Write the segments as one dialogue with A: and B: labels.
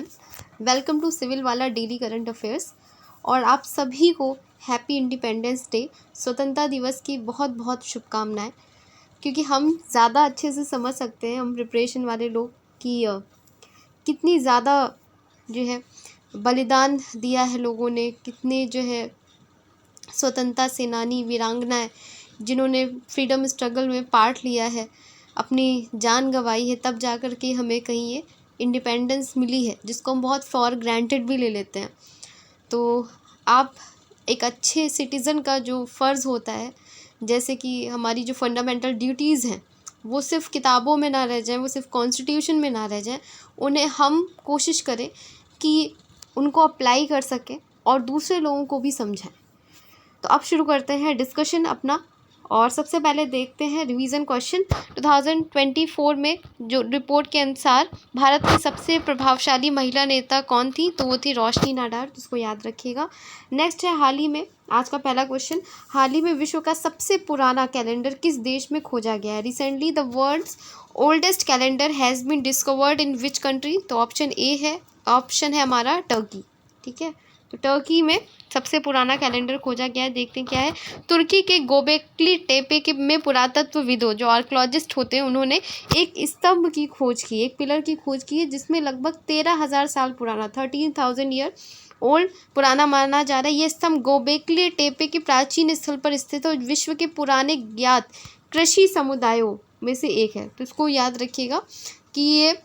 A: Everyone, welcome to civil वाला daily current affairs. और आप सभी को हैप्पी इंडिपेंडेंस डे, स्वतंत्रता दिवस की बहुत बहुत शुभकामनाएं। क्योंकि हम ज़्यादा अच्छे से समझ सकते हैं, हम प्रिपरेशन वाले लोग, कि कितनी ज़्यादा जो है बलिदान दिया है लोगों ने, कितने जो है स्वतंत्रता सेनानी वीरांगनाएं जिन्होंने फ्रीडम स्ट्रगल में पार्ट लिया है, अपनी जान गंवाई है, तब जा कर के हमें कहीं ये इंडिपेंडेंस मिली है, जिसको हम बहुत फॉर ग्रांटेड भी ले लेते हैं। तो आप एक अच्छे सिटीज़न का जो फ़र्ज़ होता है, जैसे कि हमारी जो फंडामेंटल ड्यूटीज़ हैं, वो सिर्फ़ किताबों में ना रह जाएं, वो सिर्फ़ कॉन्स्टिट्यूशन में ना रह जाएं, उन्हें हम कोशिश करें कि उनको अप्लाई कर सकें और दूसरे लोगों को भी समझाएं। तो अब शुरू करते हैं डिस्कशन अपना। और सबसे पहले देखते हैं रिवीजन क्वेश्चन। 2024 में जो रिपोर्ट के अनुसार भारत की सबसे प्रभावशाली महिला नेता कौन थी, तो वो थी रोशनी नाडार, जिसको याद रखिएगा। नेक्स्ट है हाल ही में, आज का पहला क्वेश्चन, हाल ही में विश्व का सबसे पुराना कैलेंडर किस देश में खोजा गया है? Recently the world's oldest calendar has been discovered in which country? तो ऑप्शन ए है, ऑप्शन है हमारा टर्की। ठीक है, तो टर्की में सबसे पुराना कैलेंडर खोजा गया है। देखते हैं क्या है। तुर्की के गोबेकली टेपे के में पुरातत्वविदों, जो आर्कियोलॉजिस्ट होते हैं, उन्होंने एक स्तंभ की खोज की, एक पिलर की खोज की है, जिसमें लगभग 13,000 साल पुराना, 13,000 ईयर ओल्ड पुराना माना जा रहा है। ये स्तंभ गोबेकली टेपे के प्राचीन स्थल पर स्थित है और विश्व के पुराने ज्ञात कृषि समुदायों में से एक है। तो इसको याद रखिएगा कि ये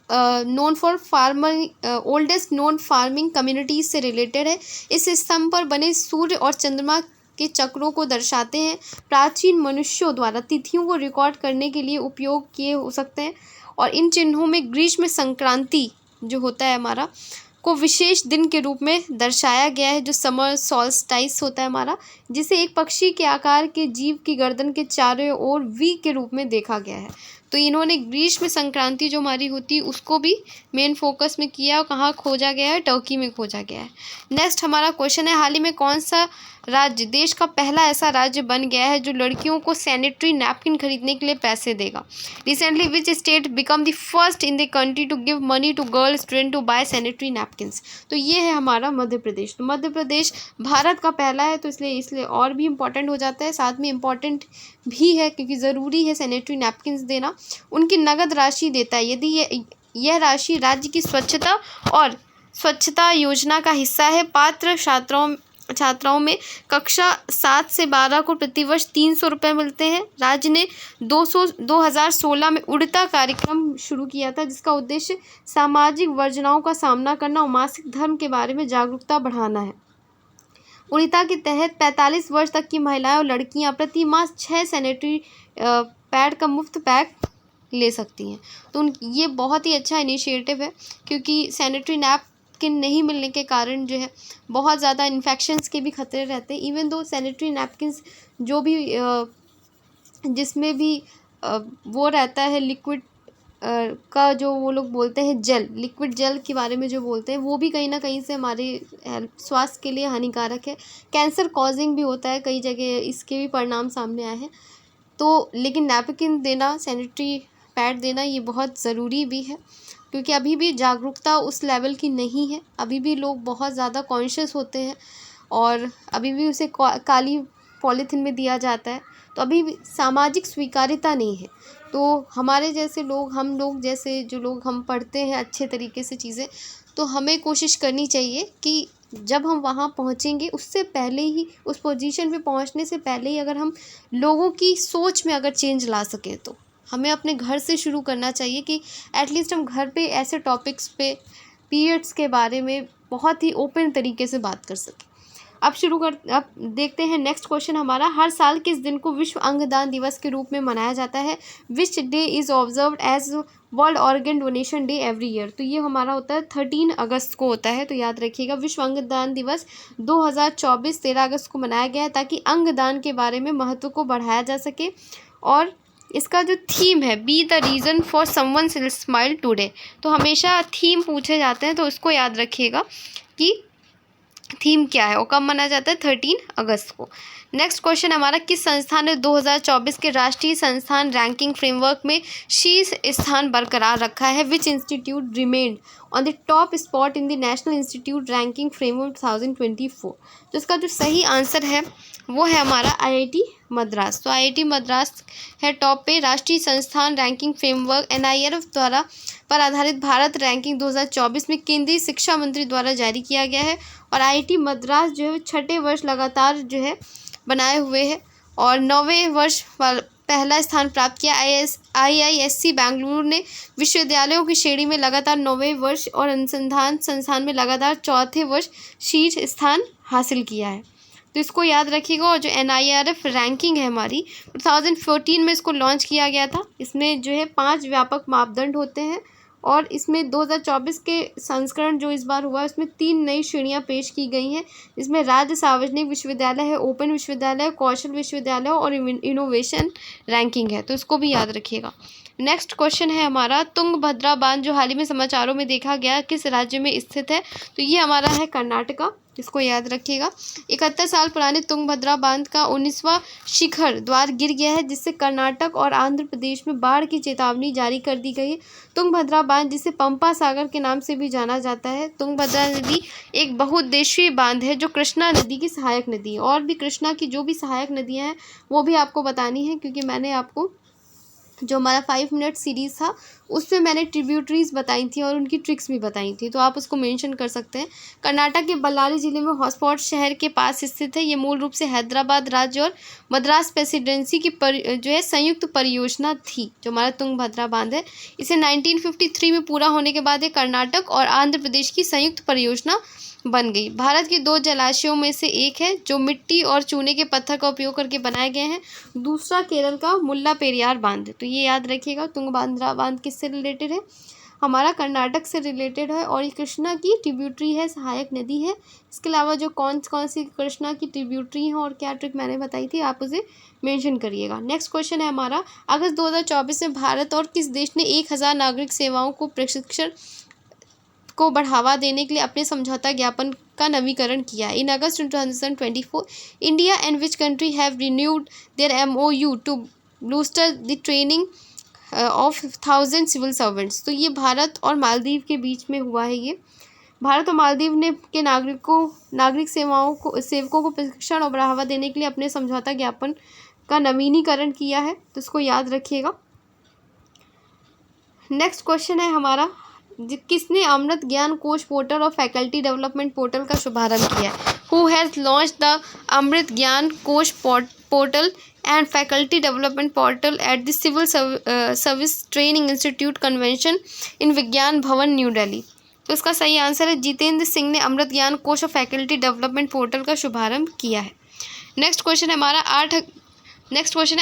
A: known for farmer oldest known farming communities से रिलेटेड है। इस स्तंभ पर बने सूर्य और चंद्रमा के चक्रों को दर्शाते हैं। प्राचीन मनुष्यों द्वारा तिथियों को रिकॉर्ड करने के लिए उपयोग किए हो सकते हैं। और इन चिन्हों में ग्रीष्म संक्रांति जो होता है हमारा, को विशेष दिन के रूप में दर्शाया गया है, जो समर सॉल्स्टाइस होता है हमारा, जिसे एक पक्षी के आकार के जीव की गर्दन के चारों ओर वी के रूप में देखा गया है। तो इन्होंने ग्रीष्म संक्रांति जो हमारी होती है उसको भी मेन फोकस में किया, और कहाँ खोजा गया है? टर्की में खोजा गया है। नेक्स्ट हमारा क्वेश्चन है, हाल ही में कौन सा राज्य देश का पहला ऐसा राज्य बन गया है जो लड़कियों को सैनिटरी नैपकिन खरीदने के लिए पैसे देगा? Recently which state become the first in the country to give money to girl student to buy sanitary napkins? तो ये है हमारा मध्य प्रदेश। तो मध्य प्रदेश भारत का पहला है, तो इसलिए और भी इम्पॉर्टेंट हो जाता है, साथ में इम्पॉर्टेंट भी है क्योंकि ज़रूरी है सैनिटरी नैपकिन्स देना। उनकी नगद राशि देता है यदि यह राशि राज्य की स्वच्छता योजना का हिस्सा है। पात्र छात्राओं में कक्षा 7 से 12 को प्रतिवर्ष 300 रुपये मिलते हैं। राज्य ने 2016 में उड़ता कार्यक्रम शुरू किया था, जिसका उद्देश्य सामाजिक वर्जनाओं का सामना करना और मासिक धर्म के बारे में जागरूकता बढ़ाना है। उड़िता के तहत 45 वर्ष तक की महिलाएं और लड़कियां प्रति माह 6 सैनिटरी पैड का मुफ्त पैक ले सकती हैं। तो ये बहुत ही अच्छा इनिशिएटिव है, क्योंकि सैनिटरी नैपकिन नहीं मिलने के कारण जो है बहुत ज़्यादा इन्फेक्शंस के भी खतरे रहते हैं। इवन दो सैनिटरी नैपकिन्स जो भी जिसमें भी वो रहता है लिक्विड का, जो वो लोग बोलते हैं जेल, लिक्विड जेल के बारे में जो बोलते हैं, वो भी कहीं ना कहीं से हमारे स्वास्थ्य के लिए हानिकारक है, कैंसर कॉजिंग भी होता है, कई जगह इसके भी परिणाम सामने आए हैं। तो लेकिन नैपकिन देना, सैनिटरी पैड देना, ये बहुत ज़रूरी भी है, क्योंकि अभी भी जागरूकता उस लेवल की नहीं है। अभी भी लोग बहुत ज़्यादा कॉन्शियस होते हैं और अभी भी उसे काली पॉलीथीन में दिया जाता है, तो अभी भी सामाजिक स्वीकार्यता नहीं है। तो हमारे जैसे लोग, हम लोग जैसे जो लोग हम पढ़ते हैं अच्छे तरीके से चीज़ें, तो हमें कोशिश करनी चाहिए कि जब हम वहाँ पहुँचेंगे उससे पहले ही, उस पोजीशन पे पहुँचने से पहले ही, अगर हम लोगों की सोच में अगर चेंज ला सकें, तो हमें अपने घर से शुरू करना चाहिए कि एटलीस्ट हम घर पे ऐसे टॉपिक्स पे, पीरियड्स के बारे में बहुत ही ओपन तरीके से बात कर सकें। अब देखते हैं नेक्स्ट क्वेश्चन हमारा, हर साल किस दिन को विश्व अंगदान दिवस के रूप में मनाया जाता है? Which day is observed as world organ donation day every year? तो ये हमारा होता है 13 अगस्त को होता है। तो याद रखिएगा, विश्व अंगदान दिवस 2024 13 अगस्त को मनाया गया है, ताकि अंगदान के बारे में महत्व को बढ़ाया जा सके। और इसका जो थीम है, be the reason for someone smile today, तो हमेशा थीम पूछे जाते हैं, तो इसको याद रखिएगा कि थीम क्या है और कब मनाया जाता है? 13 अगस्त को। नेक्स्ट क्वेश्चन हमारा, किस संस्थान ने 2024 के राष्ट्रीय संस्थान रैंकिंग फ्रेमवर्क में शीर्ष स्थान बरकरार रखा है? Which institute remained on the top spot in the national institute ranking framework 2024? तो इसका जो सही आंसर है वो है हमारा IIT मद्रास। तो IIT मद्रास है टॉप पे। राष्ट्रीय संस्थान रैंकिंग फ्रेमवर्क NIRF द्वारा पर आधारित भारत रैंकिंग 2024 में केंद्रीय शिक्षा मंत्री द्वारा जारी किया गया है। और IIT मद्रास जो है 6ठे वर्ष लगातार जो है बनाए हुए है और 9वें वर्ष पहला स्थान प्राप्त किया। IISc बेंगलुरु ने विश्वविद्यालयों की श्रेणी में लगातार 9वें वर्ष और अनुसंधान संस्थान में लगातार 4थे वर्ष शीर्ष स्थान हासिल किया है। तो इसको याद रखिएगा। और जो NIRF रैंकिंग है हमारी 2014 में इसको लॉन्च किया गया था। इसमें जो है 5 व्यापक मापदंड होते हैं और इसमें 2024 के संस्करण जो इस बार हुआ है उसमें 3 नई श्रेणियां पेश की गई हैं। इसमें राज्य सार्वजनिक विश्वविद्यालय है, ओपन विश्वविद्यालय, कौशल विश्वविद्यालय और इनोवेशन रैंकिंग है। तो इसको भी याद रखिएगा। नेक्स्ट क्वेश्चन है हमारा, तुंगभद्रा बांध जो हाल ही में समाचारों में देखा गया किस राज्य में स्थित है? तो ये हमारा है कर्नाटका। इसको याद रखिएगा। 71 साल पुराने तुंगभद्रा बांध का 19वां शिखर द्वार गिर गया है, जिससे कर्नाटक और आंध्र प्रदेश में बाढ़ की चेतावनी जारी कर दी गई है। तुंगभद्रा बांध जिसे पंपा सागर के नाम से भी जाना जाता है। तुंगभद्रा नदी एक बहुउद्देशीय बांध है जो कृष्णा नदी की सहायक नदी है। और भी कृष्णा की जो भी सहायक नदियाँ हैं वो भी आपको बतानी है, क्योंकि मैंने आपको जो हमारा 5 मिनट सीरीज़ था उसमें मैंने ट्रिब्यूटरीज बताई थी और उनकी ट्रिक्स भी बताई थी, तो आप उसको मेंशन कर सकते हैं। कर्नाटक के बल्लारी जिले में हॉटस्पॉट शहर के पास स्थित है। ये मूल रूप से हैदराबाद राज्य और मद्रास प्रेसिडेंसी की जो है संयुक्त परियोजना थी, जो हमारा तुंगभद्रा बांध है। इसे 1953 में पूरा होने के बाद ये कर्नाटक और आंध्र प्रदेश की संयुक्त परियोजना बन गई। भारत के 2 जलाशयों में से एक है जो मिट्टी और चूने के पत्थर का उपयोग करके बनाए गए हैं। दूसरा केरल का मुल्ला पेरियार बांध है। तो ये याद रखिएगा। तुंगभद्रा बांध किससे रिलेटेड है? हमारा कर्नाटक से रिलेटेड है और ये कृष्णा की ट्रिब्यूटरी है, सहायक नदी है। इसके अलावा जो कौन सी कृष्णा की ट्रिब्यूटरी हैं और क्या ट्रिक मैंने बताई थी आप उसे मेंशन करिएगा। नेक्स्ट क्वेश्चन है हमारा, अगस्त 2024 में भारत और किस देश ने 1000 नागरिक सेवाओं को प्रशिक्षण को बढ़ावा देने के लिए अपने समझौता ज्ञापन का नवीकरण किया? In August 2024 India and which country have renewed their MOU to booster the training of 1000 civil servants. तो ये भारत और मालदीव के बीच में हुआ है। ये भारत और मालदीव ने के नागरिक सेवकों को प्रशिक्षण और बढ़ावा देने के लिए अपने समझौता ज्ञापन का नवीनीकरण किया है। तो इसको याद रखिएगा। नेक्स्ट क्वेश्चन है हमारा, किसने अमृत ज्ञान कोश पोर्टल और फैकल्टी डेवलपमेंट पोर्टल का शुभारंभ किया है? Who has launched the Amrit Gyan Kosh portal and faculty development portal at the civil service training institute convention in Vigyan Bhavan new Delhi? तो इसका सही आंसर है जितेंद्र सिंह ने अमृत ज्ञान कोश और फैकल्टी डेवलपमेंट पोर्टल का शुभारंभ किया है। नेक्स्ट क्वेश्चन है हमारा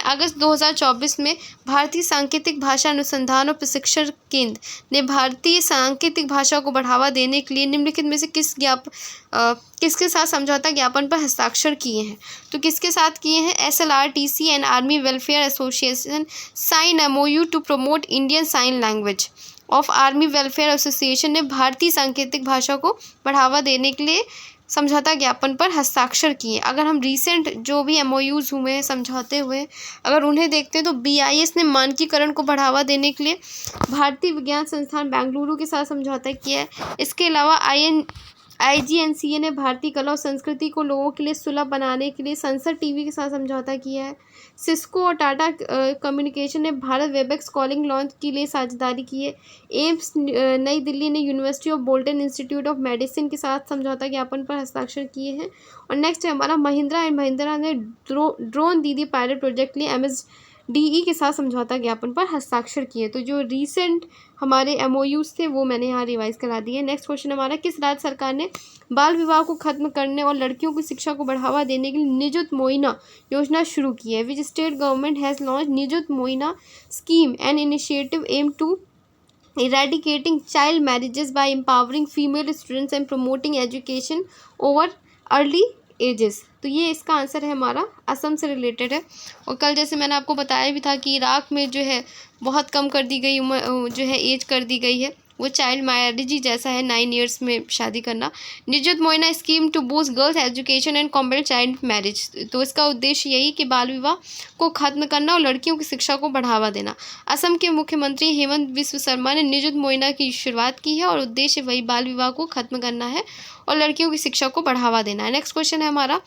A: अगस्त 2024 में भारतीय सांकेतिक भाषा अनुसंधान और प्रशिक्षण केंद्र ने भारतीय सांकेतिक भाषा को बढ़ावा देने के लिए निम्नलिखित में से किसके साथ समझौता ज्ञापन पर हस्ताक्षर किए हैं? तो किसके साथ किए हैं? SLRTC and army welfare association sign MOU to promote Indian sign language of army welfare association ने भारतीय सांकेतिक भाषा को बढ़ावा देने के लिए समझौता ज्ञापन पर हस्ताक्षर किए। अगर हम रिसेंट जो भी MOUs हुए हैं, समझौते हुए, अगर उन्हें देखते हैं तो BIS ने मानकीकरण को बढ़ावा देने के लिए भारतीय विज्ञान संस्थान बेंगलुरु के साथ समझौता किया है। इसके अलावा IGNCA ने भारतीय कला और संस्कृति को लोगों के लिए सुलभ बनाने के लिए संसद TV के साथ समझौता किया है। सिस्को और टाटा कम्युनिकेशन ने भारत वेबएक्स कॉलिंग लॉन्च के लिए साझेदारी की है। एम्स नई दिल्ली ने university of Bolton institute of medicine के साथ समझौता ज्ञापन पर हस्ताक्षर किए हैं। और नेक्स्ट है हमारा महिंद्रा एंड महिंद्रा ने ड्रोन दीदी पायलट प्रोजेक्ट के लिए MSDE के साथ समझौता ज्ञापन पर हस्ताक्षर किए। तो जो रिसेंट हमारे MOUs थे वो मैंने यहाँ रिवाइज करा दिए। नेक्स्ट क्वेश्चन हमारा, किस राज्य सरकार ने बाल विवाह को खत्म करने और लड़कियों की शिक्षा को बढ़ावा देने के लिए निजुत मोइना योजना शुरू की है? Which state government has launched Nijut Moina scheme an initiative aim to eradicating child marriages by empowering female students and promoting education over early ages? तो ये इसका आंसर है हमारा असम से रिलेटेड है। और कल जैसे मैंने आपको बताया भी था कि इराक में जो है बहुत कम कर दी गई जो है एज कर दी गई है, वो चाइल्ड मैरिज ही जैसा है, 9 ईयर्स में शादी करना। Nijut Moina scheme to boost girls education and combat child marriage, तो इसका उद्देश्य यही कि बाल विवाह को खत्म करना और लड़कियों की शिक्षा को बढ़ावा देना। असम के मुख्यमंत्री हेमंत बिस्व शर्मा ने निजुत मोइना की शुरुआत की है और उद्देश्य वही बाल विवाह को खत्म करना है और लड़कियों की शिक्षा को बढ़ावा देना है। नेक्स्ट क्वेश्चन है हमारा,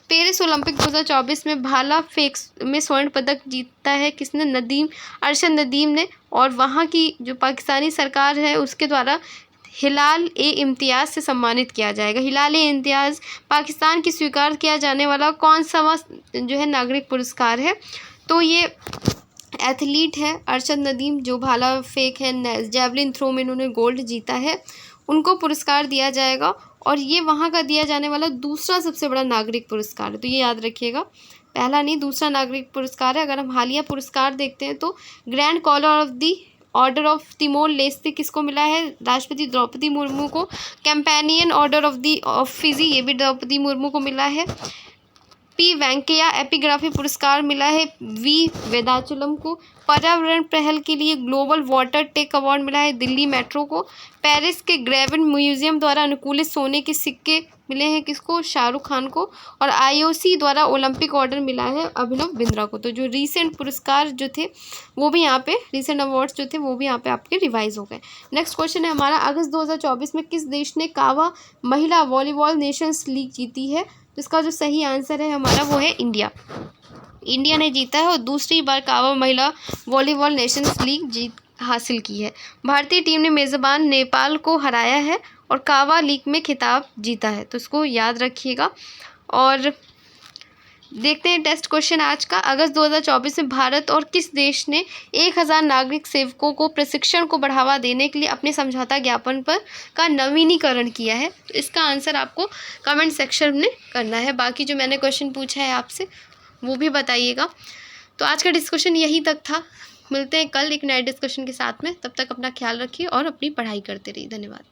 A: पेरिस ओलंपिक 2024 में भाला फेंक में स्वर्ण पदक जीता है किसने? अरशद नदीम ने, और वहाँ की जो पाकिस्तानी सरकार है उसके द्वारा हिलाल ए इम्तियाज़ से सम्मानित किया जाएगा। हिलाल ए इम्तियाज़ पाकिस्तान की स्वीकार किया जाने वाला कौन सा जो है नागरिक पुरस्कार है? तो ये एथलीट है अरशद नदीम, जो भाला फेंक है, जैवलिन थ्रो में इन्होंने गोल्ड जीता है, उनको पुरस्कार दिया जाएगा और ये वहाँ का दिया जाने वाला दूसरा सबसे बड़ा नागरिक पुरस्कार है। तो ये याद रखिएगा, पहला नहीं दूसरा नागरिक पुरस्कार है। अगर हम हालिया पुरस्कार देखते हैं तो grand collar of the order of Timor Leste किसको मिला है? राष्ट्रपति द्रौपदी मुर्मू को। कैंपेनियन ऑर्डर ऑफ फिजी, ये भी द्रौपदी मुर्मू को मिला है। पी वेंकैया एपिग्राफी पुरस्कार मिला है वी वेदाचलम को। पर्यावरण पहल के लिए ग्लोबल वाटर टेक अवार्ड मिला है दिल्ली मेट्रो को। पेरिस के ग्रेवन म्यूजियम द्वारा अनुकूलित सोने के सिक्के मिले हैं किसको? शाहरुख खान को। और आईओसी द्वारा ओलंपिक ऑर्डर मिला है अभिनव बिंद्रा को। तो जो रीसेंट पुरस्कार जो थे वो भी यहाँ पे, रीसेंट अवार्ड्स जो थे वो भी यहाँ पे आपके रिवाइज हो गए। नेक्स्ट क्वेश्चन है हमारा, अगस्त 2024 में किस देश ने कावा महिला वॉलीबॉल नेशंस लीग जीती है? तो इसका जो सही आंसर है हमारा वो है इंडिया। इंडिया ने जीता है और दूसरी बार कावा महिला वॉलीबॉल नेशंस लीग जीत हासिल की है। भारतीय टीम ने मेज़बान नेपाल को हराया है और कावा लीग में खिताब जीता है, तो इसको याद रखिएगा। और देखते हैं टेस्ट क्वेश्चन आज का, अगस्त 2024 में भारत और किस देश ने 1000 नागरिक सेवकों को प्रशिक्षण को बढ़ावा देने के लिए अपने समझौता ज्ञापन पर का नवीनीकरण किया है? तो इसका आंसर आपको कमेंट सेक्शन में करना है। बाकी जो मैंने क्वेश्चन पूछा है आपसे वो भी बताइएगा। तो आज का डिस्कशन यहीं तक था, मिलते हैं कल एक नए डिस्कशन के साथ में। तब तक अपना ख्याल रखिए और अपनी पढ़ाई करते रहिए। धन्यवाद।